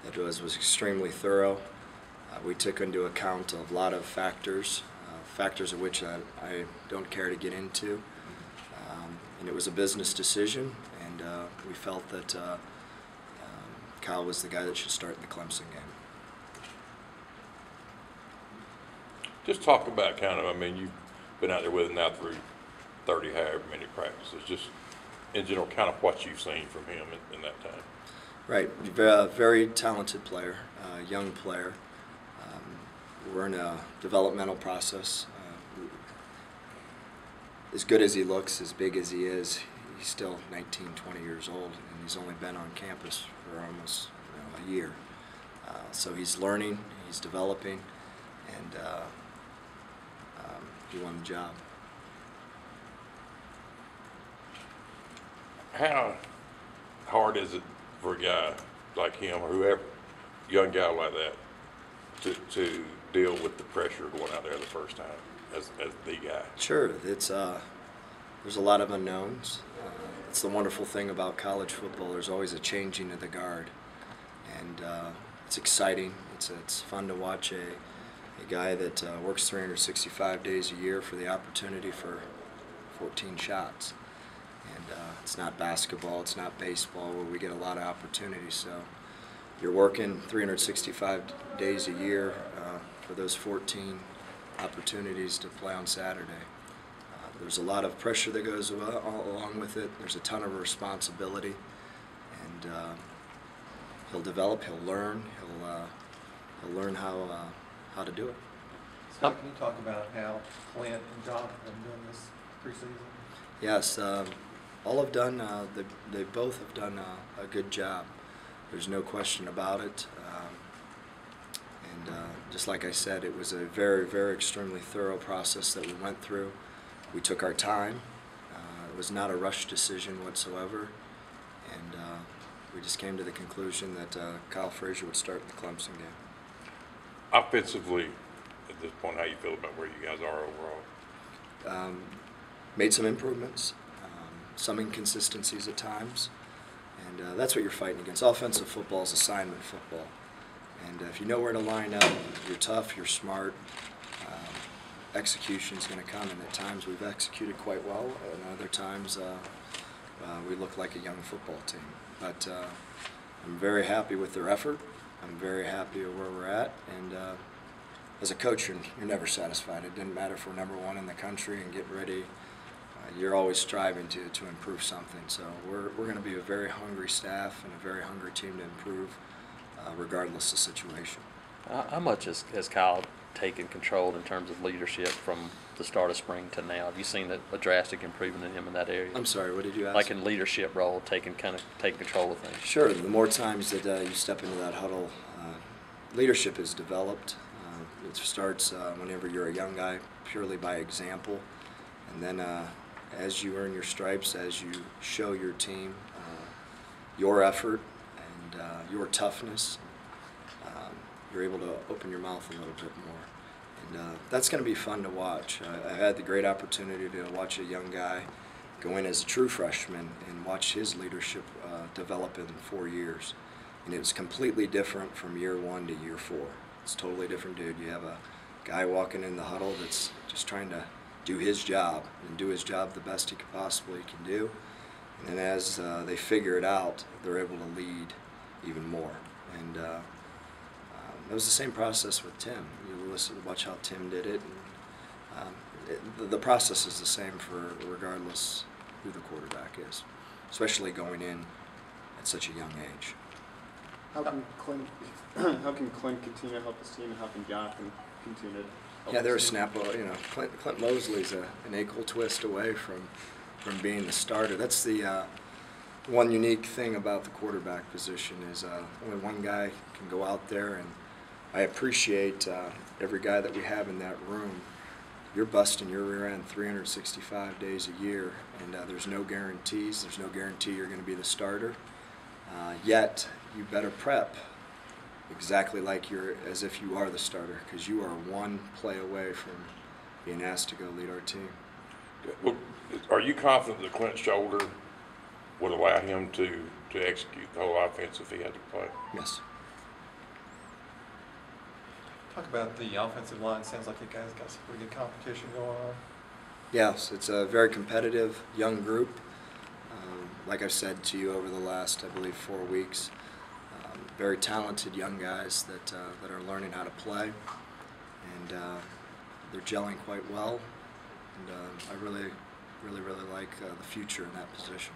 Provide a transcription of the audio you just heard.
It was extremely thorough. We took into account a lot of factors, factors of which I don't care to get into. And it was a business decision, and we felt that Kiehl was the guy that should start in the Clemson game. Just talk about you've been out there with him now through 30 however many practices, just in general kind of what you've seen from him in that time. Right, very talented player, young player. We're in a developmental process. As good as he looks, as big as he is, he's still 19, 20 years old, and he's only been on campus for almost a year. So he's learning, he's developing, and he won the job. How hard is it for a guy like him or whoever, young guy like that, to deal with the pressure going out there the first time as the guy? Sure, it's there's a lot of unknowns. It's the wonderful thing about college football. There's always a changing of the guard, and it's exciting. It's fun to watch a guy that works 365 days a year for the opportunity for 14 shots. And it's not basketball, it's not baseball where we get a lot of opportunities. So you're working 365 days a year for those 14 opportunities to play on Saturday. There's a lot of pressure that goes along with it. There's a ton of responsibility, and he'll develop. He'll learn. He'll learn how to do it. Scott, can you talk about how Clint and John have been doing this preseason? Yes, all have done. They both have done a good job. There's no question about it. And just like I said, it was a very, very extremely thorough process that we went through. We took our time. It was not a rush decision whatsoever, and we just came to the conclusion that Kiehl Frazier would start the Clemson game. Offensively, at this point, how you feel about where you guys are overall? Made some improvements, some inconsistencies at times, and that's what you're fighting against. Offensive football is assignment football, and if you know where to line up, you're tough, you're smart. Execution is going to come, and at times we've executed quite well, and other times we look like a young football team. But I'm very happy with their effort. I'm very happy with where we're at, and as a coach, you're never satisfied. It didn't matter if we're #1 in the country and get ready. You're always striving to improve something. So we're going to be a very hungry staff and a very hungry team to improve, regardless of situation. How much has Kiehl taken control in terms of leadership from the start of spring to now? Have you seen a drastic improvement in him in that area? I'm sorry, what did you ask? Like in leadership role, taking control of things. Sure. The more times that you step into that huddle, leadership is developed. It starts whenever you're a young guy, purely by example, and then as you earn your stripes, as you show your team your effort and your toughness, you're able to open your mouth a little bit more. And that's going to be fun to watch. I had the great opportunity to watch a young guy go in as a true freshman and watch his leadership develop in 4 years. And it was completely different from year 1 to year 4. It's a totally different dude. You have a guy walking in the huddle that's just trying to do his job and do his job the best he could possibly can do. And then as they figure it out, they're able to lead even more. And it was the same process with Tim. You watch how Tim did it. And, the process is the same for regardless who the quarterback is, especially going in at such a young age. How can Clint continue to help his team, and how can John continue to help They're a his team? snap. Clint Mosley's an ankle twist away from being the starter. That's the one unique thing about the quarterback position is only one guy can go out there, and I appreciate every guy that we have in that room. You're busting your rear end 365 days a year, and there's no guarantees. There's no guarantee you're going to be the starter. Yet you better prep exactly like as if you are the starter, because you are one play away from being asked to go lead our team. Well, are you confident that Clint's shoulder would allow him to execute the whole offense if he had to play? Yes. Talk about the offensive line. Sounds like you guys got some pretty good competition going on. Yes, it's a very competitive young group. Like I've said to you over the last, I believe, 4 weeks, very talented young guys that are learning how to play, and they're gelling quite well. And I really like the future in that position.